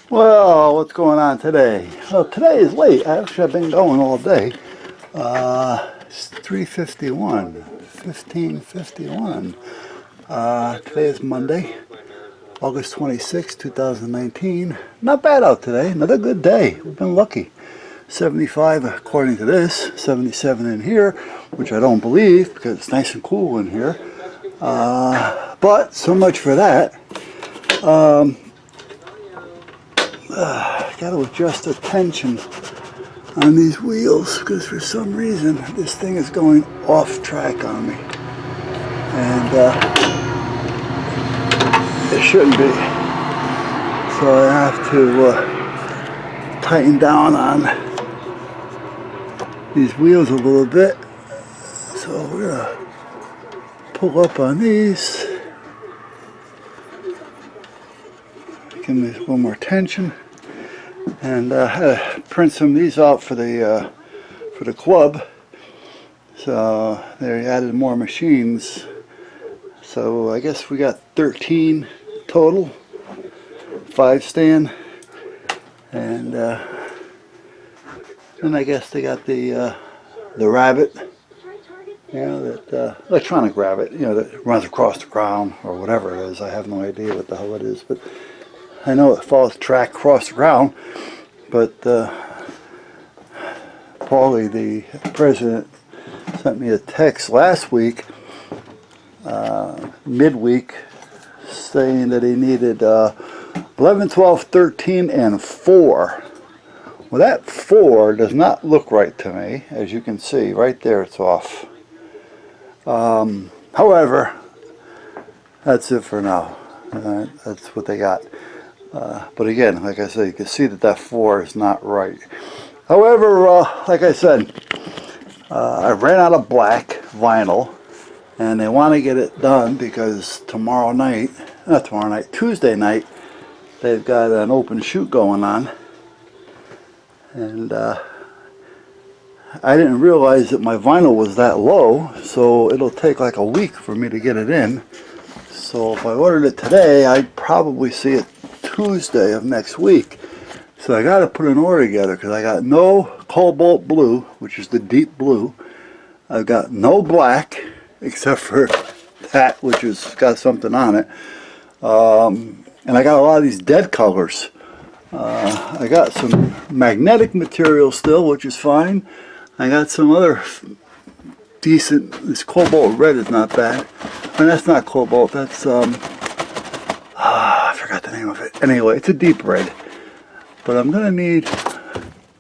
Well, what's going on today? Well, today is late. Actually, I've been going all day. It's 3:51, 15:51. Today is Monday, August 26, 2019. Not bad out today. Another good day. We've been lucky. 75 according to this, 77 in here, which I don't believe because it's nice and cool in here. But so much for that. Got to adjust the tension on these wheels because for some reason this thing is going off track on me, and it shouldn't be. So I have to tighten down on these wheels a little bit. So we're gonna pull up on these. Give me a little more tension. And I had to print some of these out for the club. So they added more machines. So I guess we got 13 total, 5 stand, and then I guess they got the rabbit, you know, that electronic rabbit, you know, that runs across the ground or whatever it is. I have no idea what the hell it is, but I know it follows track across the ground. But Paulie, the president, sent me a text last week, midweek, saying that he needed 11, 12, 13, and 4. Well, that 4 does not look right to me, as you can see. Right there, it's off. However, that's it for now. That's what they got. But again, like I said, you can see that that 4 is not right. However, like I said, I ran out of black vinyl, and they want to get it done because Tuesday night, they've got an open shoot going on. And I didn't realize that my vinyl was that low, so it'll take like a week for me to get it in. So if I ordered it today, I'd probably see it Tuesday of next week. So I got to put an order together because I got no cobalt blue, which is the deep blue. I've got no black except for that, which has got something on it. And I got a lot of these dead colors. I got some magnetic material still, which is fine. I got some other decent. This cobalt red is not bad. And that's not cobalt. That's I forgot the name of it. Anyway, it's a deep red. But I'm gonna need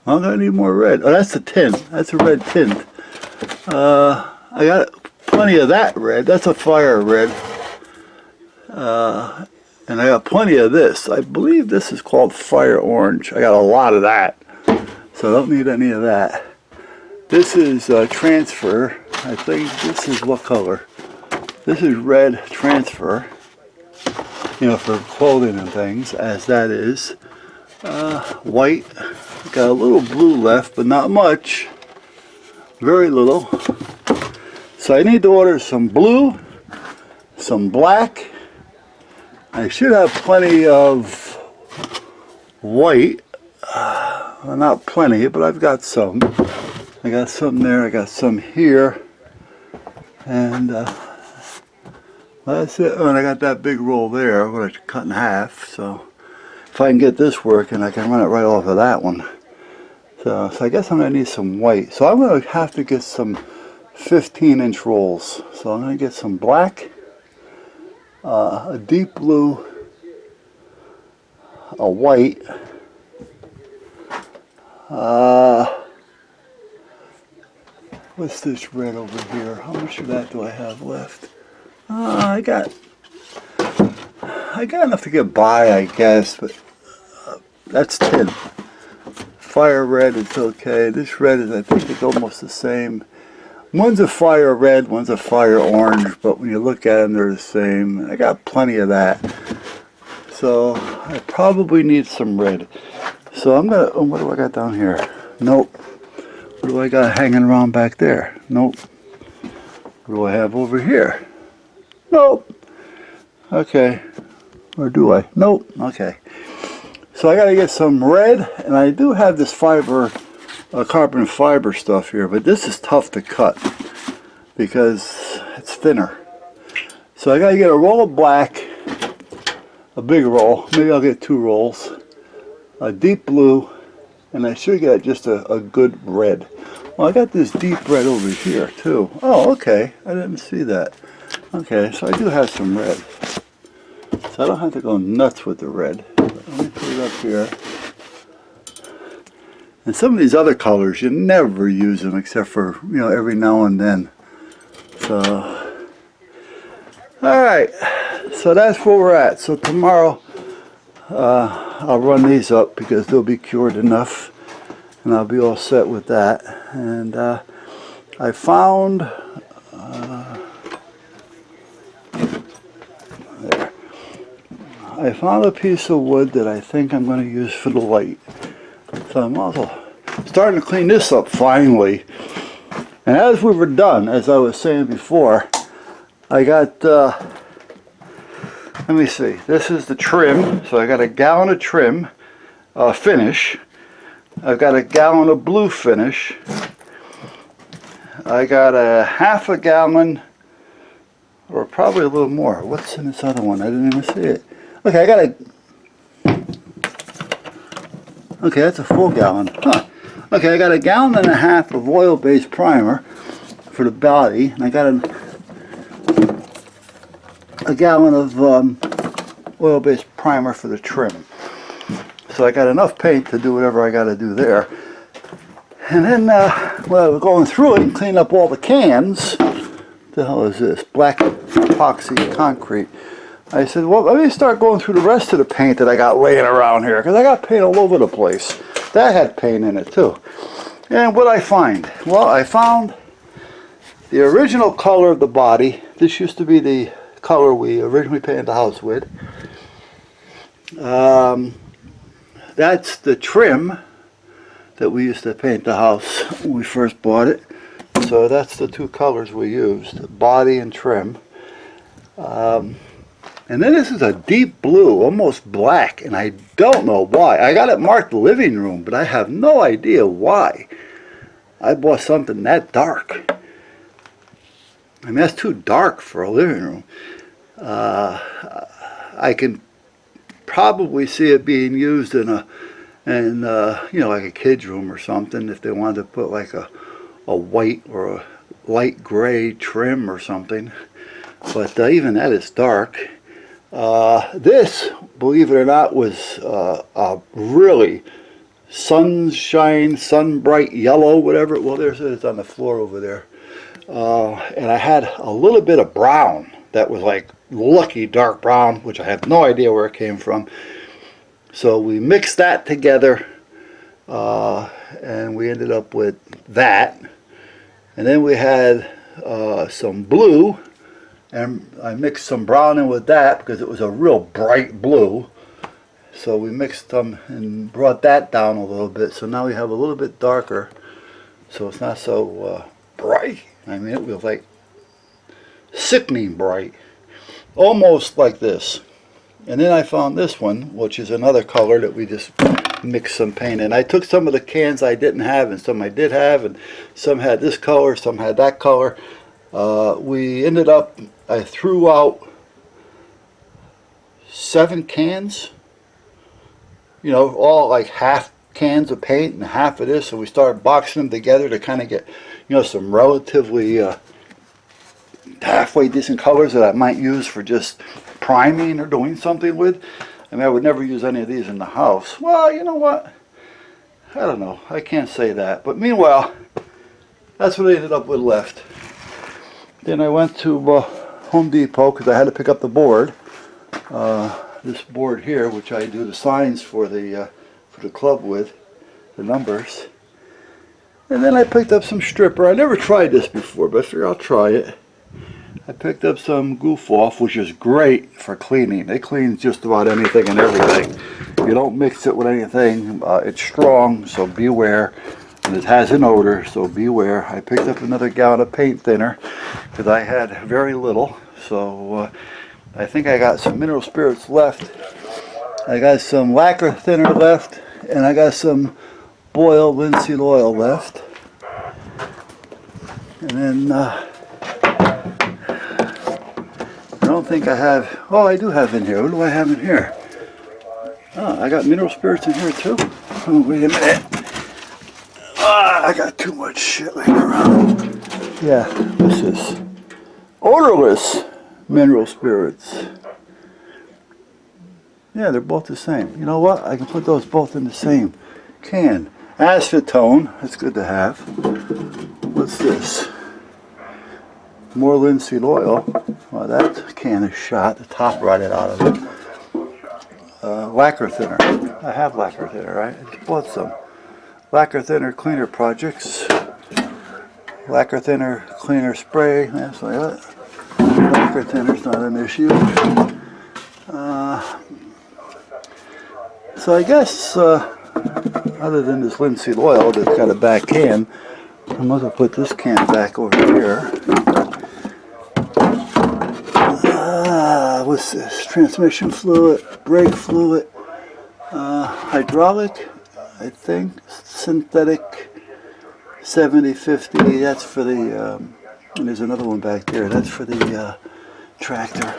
more red. Oh, that's a tint. That's a red tint. I got plenty of that red. That's a fire red. And I got plenty of this. I believe this is called fire orange. I got a lot of that. So I don't need any of that. This is transfer. I think this is what color? This is red transfer. You know, for clothing and things, as that is. White. Got a little blue left, but not much. Very little. So I need to order some blue, some black. I should have plenty of white. Well, not plenty, but I've got some. I got some there, I got some here. And that's it. Oh, and I got that big roll there, which I cut in half. So if I can get this working, I can run it right off of that one. So I guess I'm going to need some white. So I'm going to have to get some 15-inch rolls. So I'm going to get some black, a deep blue, a white, what's this red over here? How much of that do I have left? I got enough to get by, I guess, but that's tin. Fire red is okay. This red is, I think, it's almost the same. One's a fire red, one's a fire orange, but when you look at them, they're the same. I got plenty of that. So I probably need some red. So I'm gonna, what do I got down here? Nope. What do I got hanging around back there? Nope. What do I have over here? Nope. Okay. Or do I? Nope. Okay. So I got to get some red, and I do have this fiber, carbon fiber stuff here, but this is tough to cut because it's thinner. So I got to get a roll of black, a big roll, maybe I'll get 2 rolls, a deep blue, and I should get just a good red. Well, I got this deep red over here too. Oh, okay, I didn't see that. Okay, so I do have some red. So I don't have to go nuts with the red. Let me put it up here. And some of these other colors, you never use them except for, you know, every now and then. So, alright, so that's where we're at. So tomorrow, I'll run these up because they'll be cured enough. And I'll be all set with that. And I found, there. I found a piece of wood that I think I'm going to use for the light. So I'm also starting to clean this up finally. And as we were done, as I was saying before, I got, let me see, this is the trim. So I got a gallon of trim finish. I've got a gallon of blue finish. I got a half a gallon, or probably a little more. What's in this other one? I didn't even see it. Okay, I got a, okay, that's a full gallon. Huh. Okay, I got a gallon and a half of oil-based primer for the body, and I got a gallon of oil-based primer for the trim. So I got enough paint to do whatever I got to do there. And then when I was going through it and cleaning up all the cans, what the hell is this? Black epoxy concrete. I said, well, let me start going through the rest of the paint that I got laying around here, because I got paint all over the place. That had paint in it too. And what I find? Well, I found the original color of the body. This used to be the color we originally painted the house with. That's the trim that we used to paint the house when we first bought it. So that's the 2 colors we used, body and trim. And then this is a deep blue, almost black, and I don't know why. I got it marked living room, but I have no idea why. I bought something that dark. I mean, that's too dark for a living room. I can probably see it being used in a, you know, like a kid's room or something, if they wanted to put like a white or a light gray trim or something. But even that is dark. This, believe it or not, was a really sunshine, sun bright yellow, whatever. Well, there's it on the floor over there. And I had a little bit of brown that was like lucky dark brown, which I have no idea where it came from. So we mixed that together, and we ended up with that. And then we had some blue, and I mixed some brown in with that because it was a real bright blue. So we mixed them and brought that down a little bit. So now we have a little bit darker, so it's not so bright. I mean, it was like sickening bright, almost like this. And then I found this one, which is another color that we just mixed some paint in. I took some of the cans I didn't have and some I did have, and some had this color, some had that color. We ended up, I threw out 7 cans, you know, all like half cans of paint and half of this, so we started boxing them together to kind of get, you know, some relatively halfway decent colors that I might use for just priming or doing something with. I mean, I would never use any of these in the house. Well, you know what? I don't know. I can't say that. But meanwhile, that's what I ended up with left. Then I went to Home Depot because I had to pick up the board. This board here, which I do the signs for the club with, the numbers. And then I picked up some stripper. I never tried this before, but I figure I'll try it. I picked up some Goof Off, which is great for cleaning. It cleans just about anything and everything. You don't mix it with anything. It's strong, so beware. And it has an odor, so beware. I picked up another gallon of paint thinner because I had very little. So I think I got some mineral spirits left. I got some lacquer thinner left, and I got some boiled linseed oil left. And then I don't think I have, oh, I do have in here. What do I have in here? Oh, I got mineral spirits in here too. Oh, wait a minute. I got too much shit laying around. Yeah, this is odorless mineral spirits. Yeah, they're both the same. You know what? I can put those both in the same can. Acetone, that's good to have. What's this? More linseed oil. Well, that can is shot. The top rotted out of it. Lacquer thinner. I have lacquer thinner, right? I just bought some. Lacquer thinner cleaner projects. Lacquer thinner cleaner spray. That's like that. Lacquer thinner's not an issue. So I guess, other than this linseed oil that's got a back can, I'm going to put this can back over here. What's this? Transmission fluid, brake fluid, hydraulic, I think, synthetic 7050. That's for the, and there's another one back there. That's for the tractor.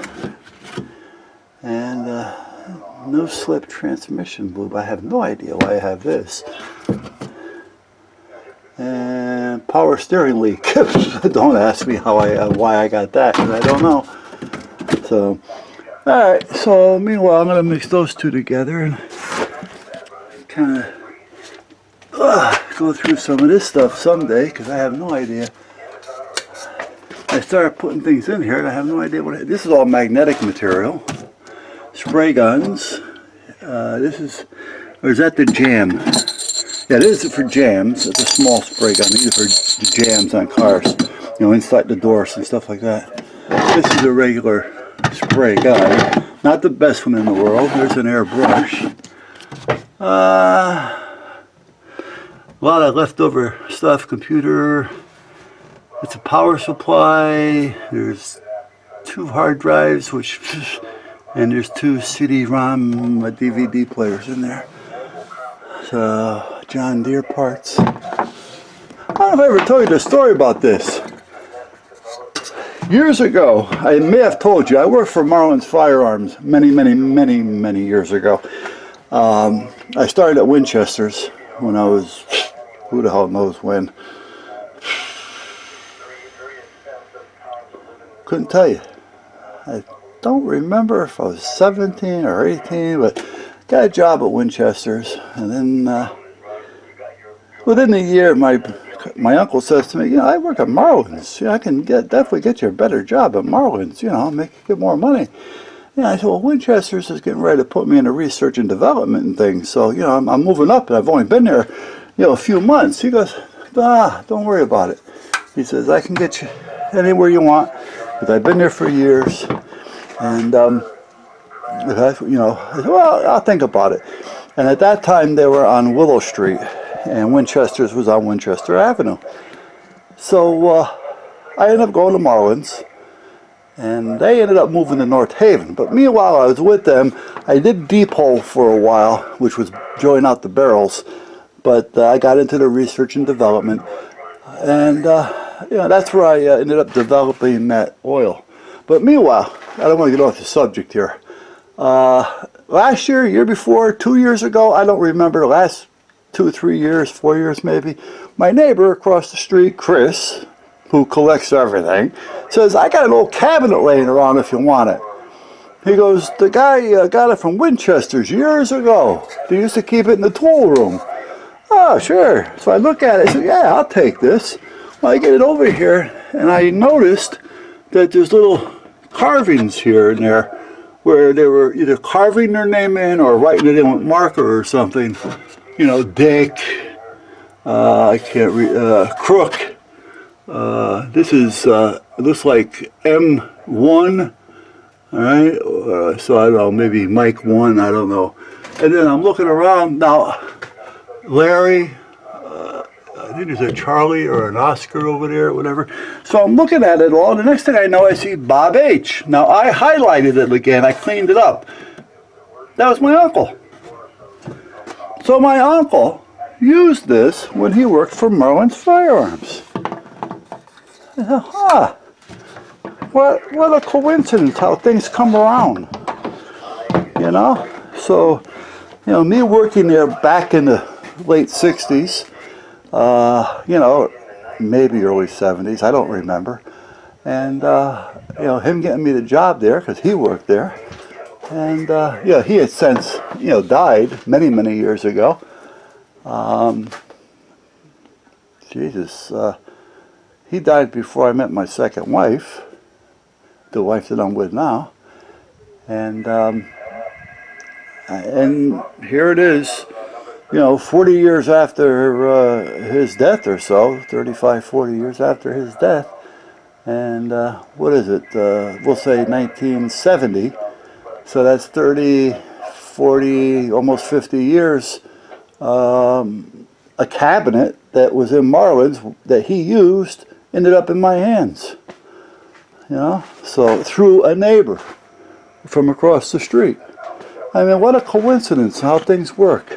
And no slip transmission lube. I have no idea why I have this. And power steering leak. Don't ask me how why I got that, because I don't know. So, all right. So meanwhile, I'm gonna mix those two together and kind of go through some of this stuff someday, because I have no idea. I started putting things in here and I have no idea what this is. All magnetic material. Spray guns. This is, or is that the jam? Yeah, this is for jams. It's a small spray gun. These are for the jams on cars, you know, inside the doors and stuff like that. This is a regular spray gun. Not the best one in the world. There's an airbrush. A lot of leftover stuff. Computer. It's a power supply. There's 2 hard drives, and there's 2 CD-ROM DVD players in there. So, John Deere parts. I don't know if I ever told you the story about this. Years ago, I may have told you, I worked for Marlins Firearms many years ago. I started at Winchester's when I was, who the hell knows when. Couldn't tell you. I don't remember if I was 17 or 18, but got a job at Winchester's, and then within a year, my uncle says to me, you know, I work at Marlins. You know, I can definitely get you a better job at Marlins. You know, get more money. Yeah, I said, well, Winchester's is getting ready to put me into research and development and things. So, you know, I'm moving up, and I've only been there, you know, a few months. He goes, don't worry about it. He says, I can get you anywhere you want, because I've been there for years. And, I said, well, I'll think about it. And at that time, they were on Willow Street, and Winchester's was on Winchester Avenue. So I ended up going to Marlins, and they ended up moving to North Haven. But meanwhile, I was with them. I did deep hole for a while, which was drawing out the barrels. But I got into the research and development, and that's where I ended up developing that oil. But meanwhile, I don't want to get off the subject here. Last year before, 2 years ago, I don't remember, the last 2 or 3 years, 4 years maybe, my neighbor across the street, Chris, who collects everything, says, I got an old cabinet laying around if you want it. He goes, the guy got it from Winchester's years ago. They used to keep it in the tool room. Oh, sure. So I look at it, I said, yeah, I'll take this. Well, I get it over here, and I noticed that there's little carvings here and there where they were either carving their name in or writing it in with marker or something. You know, Dick, I can't read, Crook. This is, it looks like M1, all right? So I don't know, maybe Mike 1, I don't know. And then I'm looking around now, Larry, I think there's a Charlie or an Oscar over there or whatever. So I'm looking at it all, and the next thing I know, I see Bob H. Now, I highlighted it again. I cleaned it up. That was my uncle. So my uncle used this when he worked for Merlin's Firearms. Huh. What a coincidence how things come around. You know? So, you know, me working there back in the late 60s, you know, maybe early 70s, I don't remember. And, you know, him getting me the job there, because he worked there. And, yeah, he had since, you know, died many, many years ago. Jesus, he died before I met my second wife, the wife that I'm with now. And here it is, you know, 40 years after his death or so, 35, 40 years after his death. And what is it? We'll say 1970. So that's 30, 40, almost 50 years. A cabinet that was in Marlin's that he used ended up in my hands. You know, so through a neighbor from across the street. I mean, what a coincidence how things work.